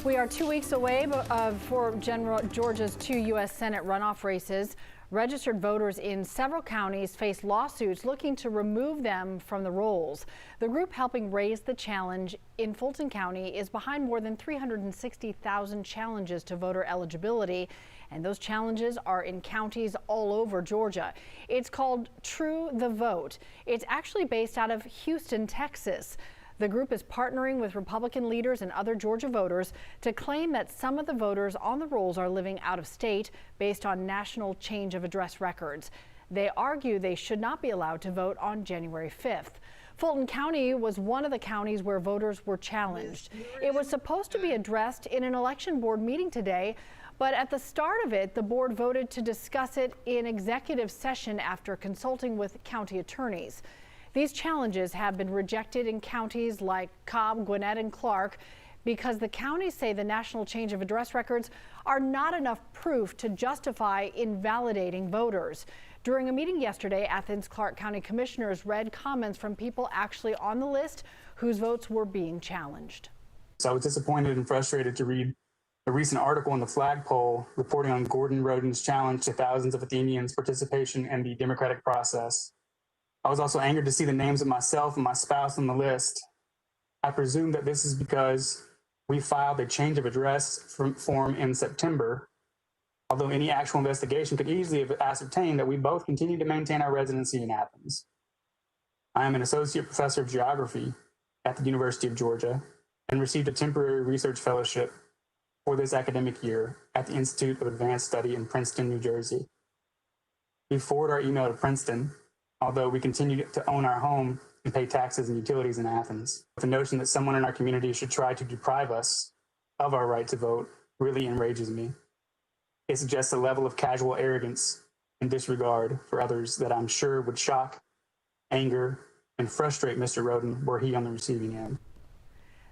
We are 2 weeks away for Georgia's 2 U.S. Senate runoff races. Registered voters in several counties face lawsuits looking to remove them from the rolls. The group helping raise the challenge in Fulton County is behind more than 360,000 challenges to voter eligibility, and those challenges are in counties all over Georgia. It's called True the Vote. It's actually based out of Houston, Texas. The group is partnering with Republican leaders and other Georgia voters to claim that some of the voters on the rolls are living out of state based on national change of address records. They argue they should not be allowed to vote on January 5th. Fulton County was one of the counties where voters were challenged. It was supposed to be addressed in an election board meeting today, but at the start of it, the board voted to discuss it in executive session after consulting with county attorneys. These challenges have been rejected in counties like Cobb, Gwinnett, and Clark because the counties say the national change of address records are not enough proof to justify invalidating voters. During a meeting yesterday, Athens-Clarke County commissioners read comments from people actually on the list whose votes were being challenged. So I was disappointed and frustrated to read a recent article in the Flagpole reporting on Gordon Roden's challenge to thousands of Athenians' participation in the democratic process. I was also angered to see the names of myself and my spouse on the list. I presume that this is because we filed a change of address form in September, although any actual investigation could easily have ascertained that we both continue to maintain our residency in Athens. I am an associate professor of geography at the University of Georgia and received a temporary research fellowship for this academic year at the Institute of Advanced Study in Princeton, New Jersey. We forward our email to Princeton, although we continue to own our home and pay taxes and utilities in Athens. The notion that someone in our community should try to deprive us of our right to vote really enrages me. It suggests a level of casual arrogance and disregard for others that I'm sure would shock, anger, and frustrate Mr. Roden were he on the receiving end.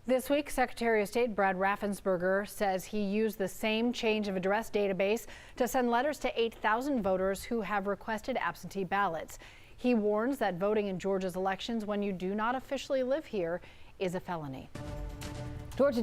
This week, Secretary of State Brad Raffensperger says he used the same change of address database to send letters to 8,000 voters who have requested absentee ballots. He warns that voting in Georgia's elections when you do not officially live here is a felony. Georgia